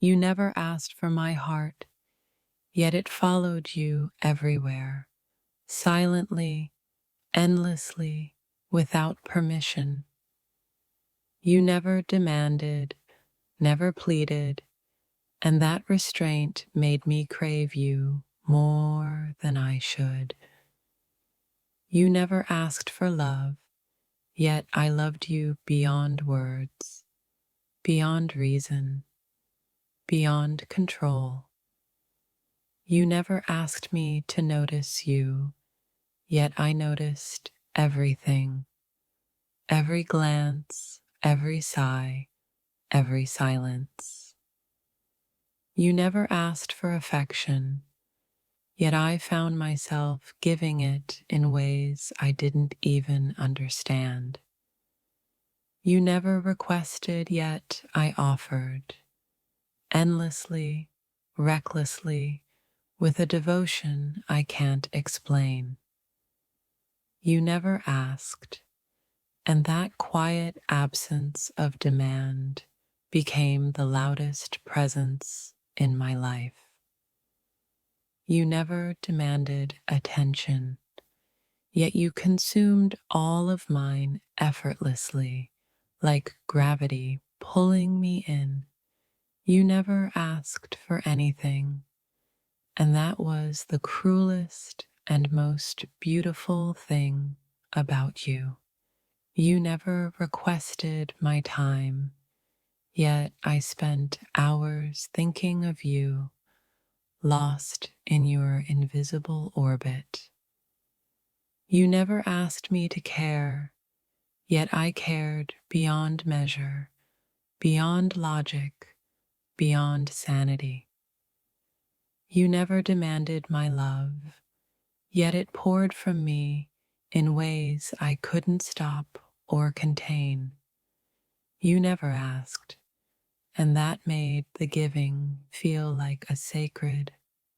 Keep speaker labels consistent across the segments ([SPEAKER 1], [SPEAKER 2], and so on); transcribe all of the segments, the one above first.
[SPEAKER 1] You never asked for my heart, yet it followed you everywhere, silently, endlessly, without permission. You never demanded, never pleaded, and that restraint made me crave you more than I should. You never asked for love, yet I loved you beyond words, beyond reason, beyond control. You never asked me to notice you, yet I noticed everything, every glance, every sigh, every silence. You never asked for affection, yet I found myself giving it in ways I didn't even understand. You never requested, yet I offered, endlessly, recklessly, with a devotion I can't explain. You never asked, and that quiet absence of demand became the loudest presence in my life. You never demanded attention, yet you consumed all of mine effortlessly, like gravity pulling me in. You never asked for anything, and that was the cruelest and most beautiful thing about you. You never requested my time, yet I spent hours thinking of you, lost in your invisible orbit. You never asked me to care, yet I cared beyond measure, beyond logic, beyond sanity. You never demanded my love, yet it poured from me in ways I couldn't stop or contain. You never asked, and that made the giving feel like a sacred,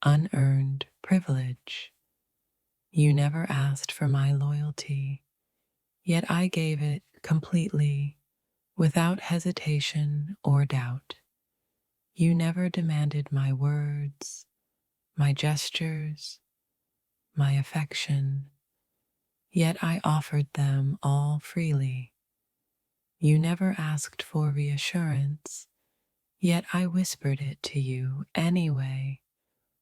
[SPEAKER 1] unearned privilege. You never asked for my loyalty, yet I gave it completely, without hesitation or doubt. You never demanded my words, my gestures, my affection, yet I offered them all freely. You never asked for reassurance, yet I whispered it to you anyway,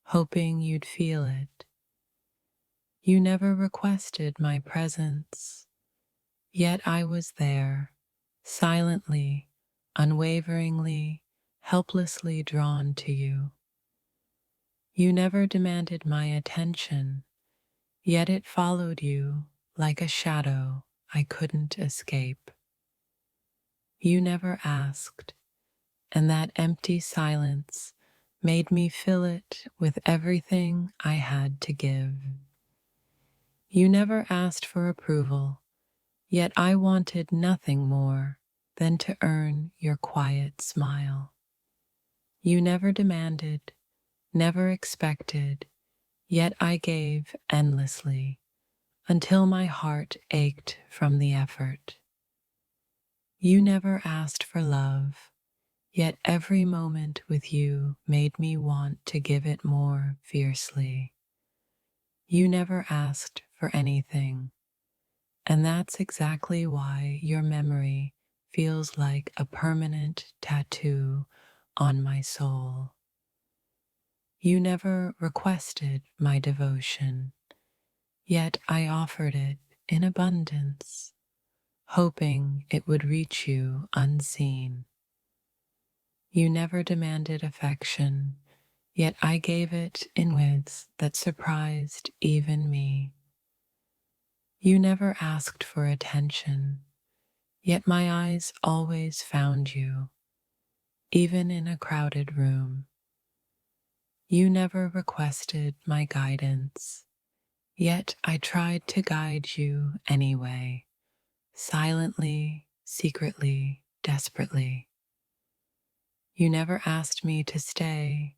[SPEAKER 1] hoping you'd feel it. You never requested my presence, yet I was there, silently, unwaveringly, helplessly drawn to you. You never demanded my attention, yet it followed you like a shadow I couldn't escape. You never asked, and that empty silence made me fill it with everything I had to give. You never asked for approval, yet I wanted nothing more than to earn your quiet smile. You never demanded, never expected, yet I gave endlessly until my heart ached from the effort. You never asked for love, yet every moment with you made me want to give it more fiercely. You never asked for anything, and that's exactly why your memory feels like a permanent tattoo on my soul. You never requested my devotion, yet I offered it in abundance, hoping it would reach you unseen. You never demanded affection, yet I gave it in ways that surprised even me. You never asked for attention, yet my eyes always found you, even in a crowded room. You never requested my guidance, yet I tried to guide you anyway, silently, secretly, desperately. You never asked me to stay,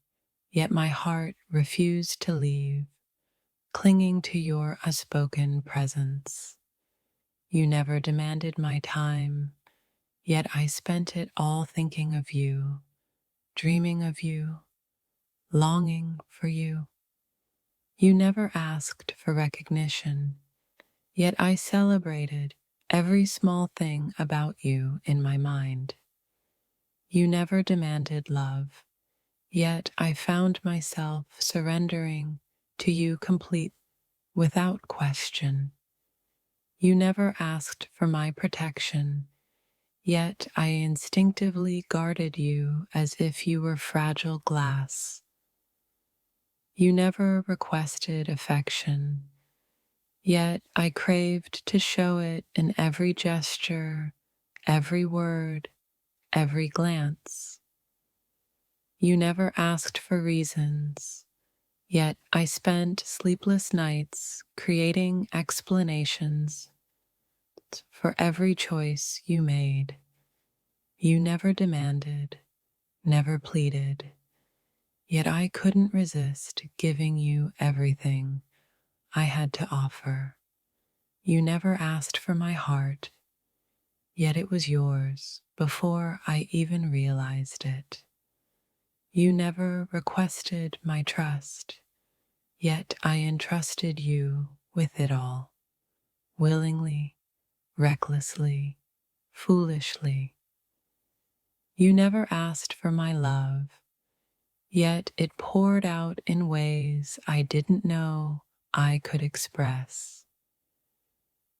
[SPEAKER 1] yet my heart refused to leave, clinging to your unspoken presence. You never demanded my time, yet I spent it all thinking of you, dreaming of you, longing for you. You never asked for recognition, yet I celebrated every small thing about you in my mind. You never demanded love, yet I found myself surrendering to you complete without question. You never asked for my protection, yet I instinctively guarded you as if you were fragile glass. You never requested affection, yet I craved to show it in every gesture, every word, every glance. You never asked for reasons, yet I spent sleepless nights creating explanations for every choice you made. You never demanded, never pleaded, yet I couldn't resist giving you everything I had to offer. You never asked for my heart, yet it was yours before I even realized it. You never requested my trust, yet I entrusted you with it all, willingly, recklessly, foolishly. You never asked for my love, yet it poured out in ways I didn't know I could express.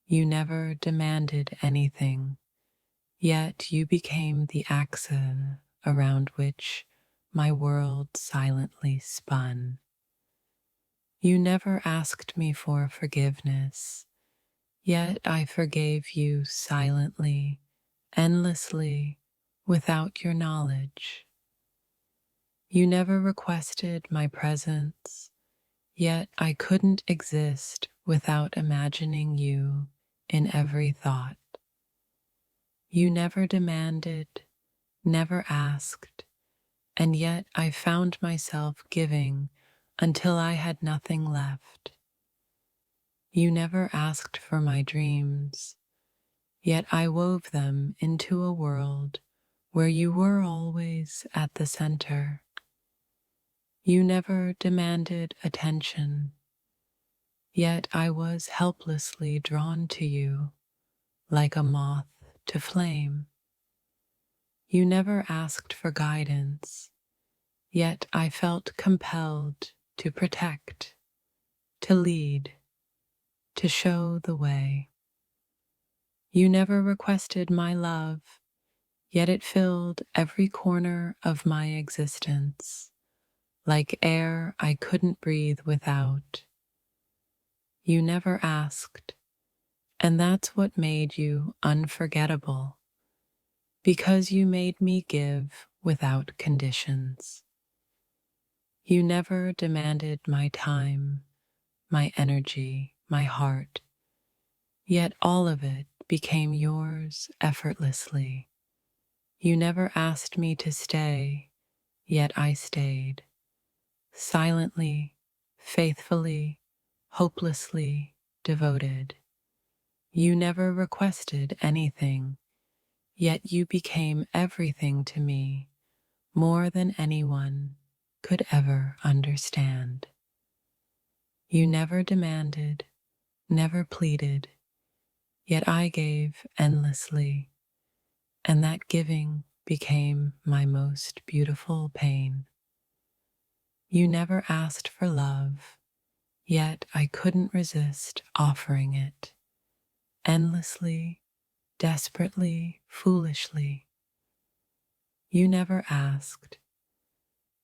[SPEAKER 1] You never demanded anything, yet you became the axis around which my world silently spun. You never asked me for forgiveness, yet I forgave you silently, endlessly, without your knowledge. You never requested my presence, yet I couldn't exist without imagining you in every thought. You never demanded, never asked, and yet I found myself giving until I had nothing left. You never asked for my dreams, yet I wove them into a world where you were always at the center. You never demanded attention, yet I was helplessly drawn to you like a moth to flame. You never asked for guidance, yet I felt compelled to protect, to lead, to show the way. You never requested my love, yet it filled every corner of my existence, like air I couldn't breathe without. You never asked, and that's what made you unforgettable, because you made me give without conditions. You never demanded my time, my energy, my heart, yet all of it became yours effortlessly. You never asked me to stay, yet I stayed, silently, faithfully, hopelessly devoted. You never requested anything, yet you became everything to me, more than anyone could ever understand. You never demanded, never pleaded, yet I gave endlessly, and that giving became my most beautiful pain. You never asked for love, yet I couldn't resist offering it, endlessly, desperately, foolishly. You never asked,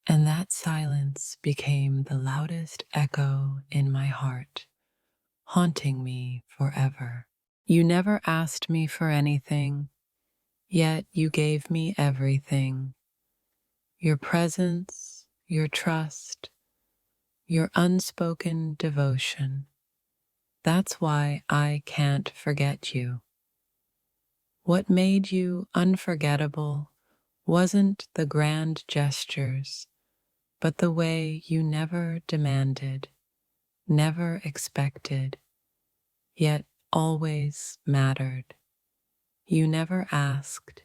[SPEAKER 1] and that silence became the loudest echo in my heart, haunting me forever. You never asked me for anything, yet you gave me everything. Your presence, your trust, your unspoken devotion. That's why I can't forget you. What made you unforgettable wasn't the grand gestures, but the way you never demanded, never expected, yet always mattered. You never asked,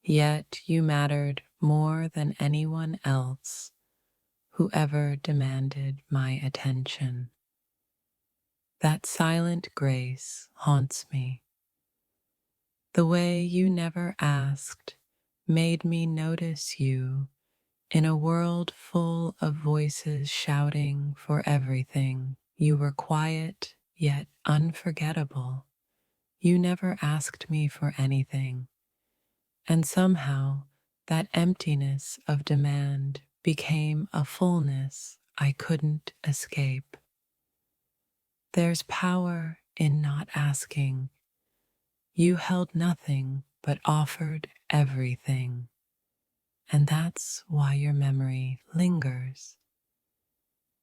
[SPEAKER 1] yet you mattered more than anyone else who ever demanded my attention. That silent grace haunts me. The way you never asked made me notice you in a world full of voices shouting for everything. You were quiet yet unforgettable. You never asked me for anything, and somehow that emptiness of demand became a fullness I couldn't escape. There's power in not asking. You held nothing but offered everything, and that's why your memory lingers.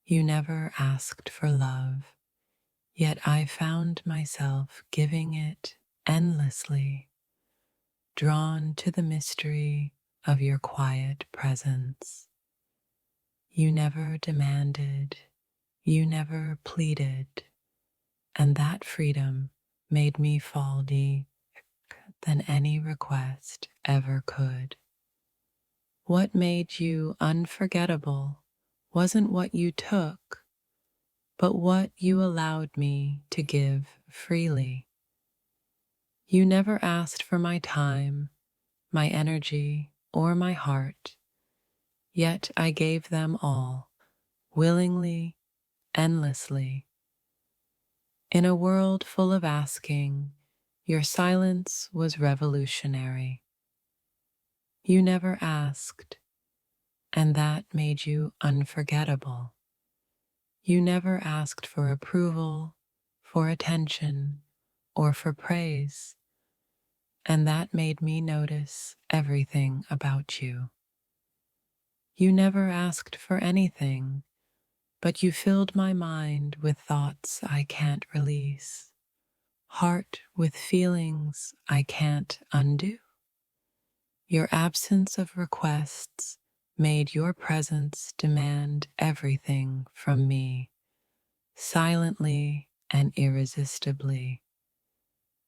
[SPEAKER 1] You never asked for love, yet I found myself giving it endlessly, drawn to the mystery of your quiet presence. You never demanded, you never pleaded, and that freedom made me fall deeper than any request ever could. What made you unforgettable wasn't what you took, but what you allowed me to give freely. You never asked for my time, my energy, or my heart, yet I gave them all, willingly, endlessly. In a world full of asking, your silence was revolutionary. You never asked, and that made you unforgettable. You never asked for approval, for attention, or for praise, and that made me notice everything about you. You never asked for anything, but you filled my mind with thoughts I can't release, heart with feelings I can't undo. Your absence of requests made your presence demand everything from me, silently and irresistibly.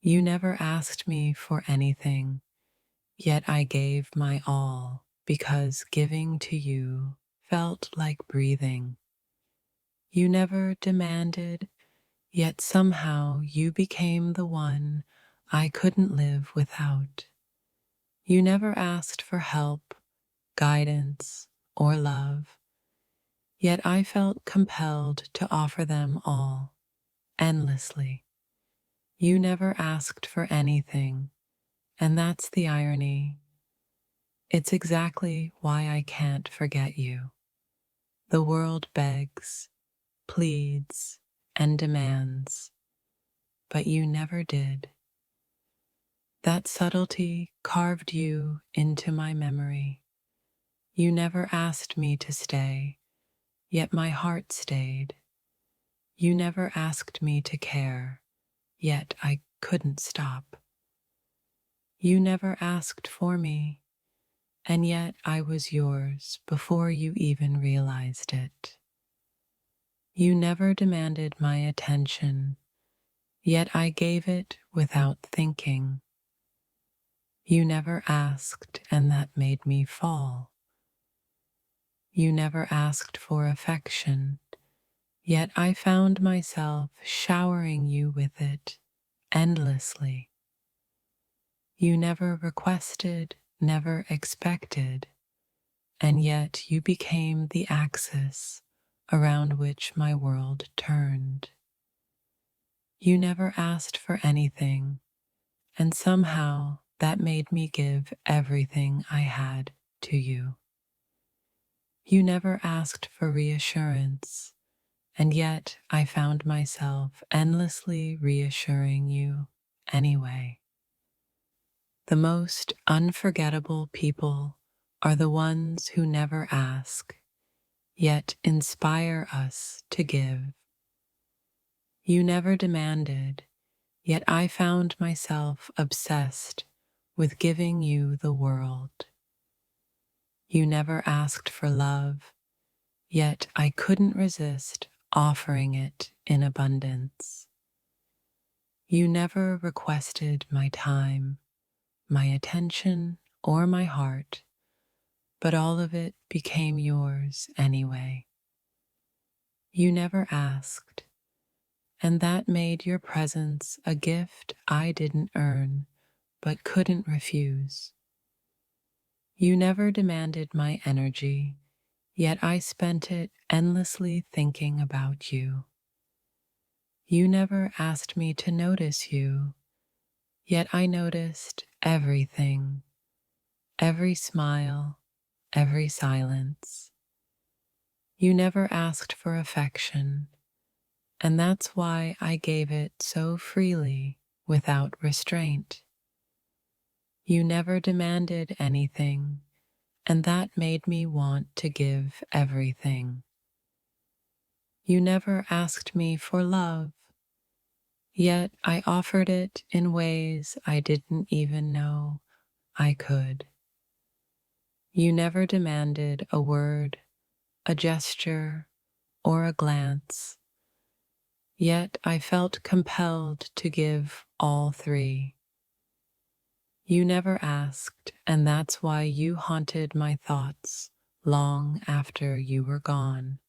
[SPEAKER 1] You never asked me for anything, yet I gave my all because giving to you felt like breathing. You never demanded, yet somehow you became the one I couldn't live without. You never asked for help, guidance, or love, yet I felt compelled to offer them all, endlessly. You never asked for anything, and that's the irony. It's exactly why I can't forget you. The world begs, pleads, and demands, but you never did. That subtlety carved you into my memory. You never asked me to stay, yet my heart stayed. You never asked me to care, yet I couldn't stop. You never asked for me, and yet I was yours before you even realized it. You never demanded my attention, yet I gave it without thinking. You never asked, and that made me fall. You never asked for affection, yet I found myself showering you with it endlessly. You never requested, never expected, and yet you became the axis around which my world turned. You never asked for anything, and somehow that made me give everything I had to you. You never asked for reassurance, and yet I found myself endlessly reassuring you anyway. The most unforgettable people are the ones who never ask, yet inspire us to give. You never demanded, yet I found myself obsessed with giving you the world. You never asked for love, yet I couldn't resist offering it in abundance. You never requested my time, my attention, or my heart, but all of it became yours anyway. You never asked, and that made your presence a gift I didn't earn but couldn't refuse. You never demanded my energy, yet I spent it endlessly thinking about you. You never asked me to notice you, yet I noticed everything, every smile, every silence. You never asked for affection, and that's why I gave it so freely without restraint. You never demanded anything, and that made me want to give everything. You never asked me for love, yet I offered it in ways I didn't even know I could. You never demanded a word, a gesture, or a glance, yet I felt compelled to give all three. You never asked, and that's why you haunted my thoughts long after you were gone.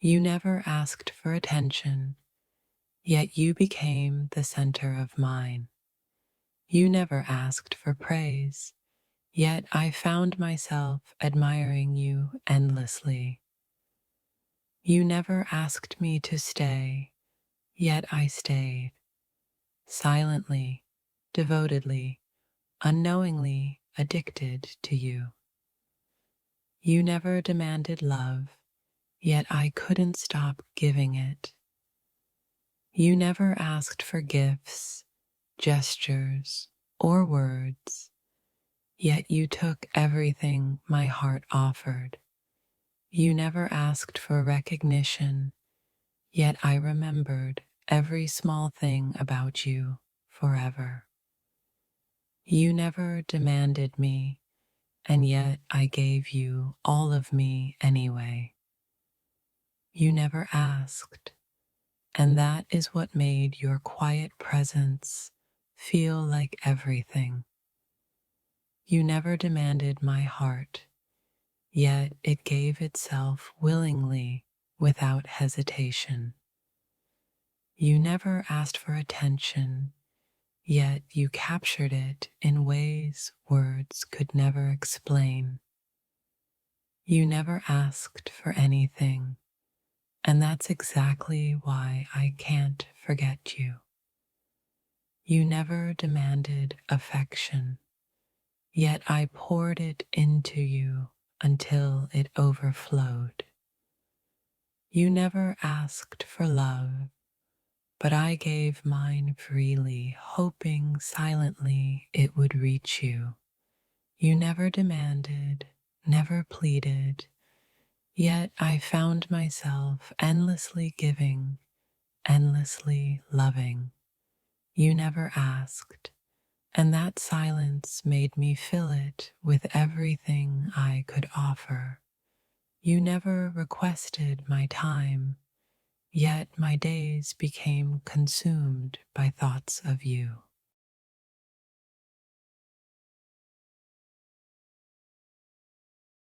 [SPEAKER 1] You never asked for attention, yet you became the center of mine. You never asked for praise, yet I found myself admiring you endlessly. You never asked me to stay, yet I stayed, silently, devotedly, unknowingly addicted to you. You never demanded love, yet I couldn't stop giving it. You never asked for gifts, gestures, or words, yet you took everything my heart offered. You never asked for recognition, yet I remembered every small thing about you forever. You never demanded me, and yet I gave you all of me anyway. You never asked, and that is what made your quiet presence feel like everything. You never demanded my heart, yet it gave itself willingly without hesitation. You never asked for attention, yet you captured it in ways words could never explain. You never asked for anything, and that's exactly why I can't forget you. You never demanded affection, yet I poured it into you until it overflowed. You never asked for love, but I gave mine freely, hoping silently it would reach you. You never demanded, never pleaded, yet I found myself endlessly giving, endlessly loving. You never asked, and that silence made me fill it with everything I could offer. You never requested my time, yet my days became consumed by thoughts of you.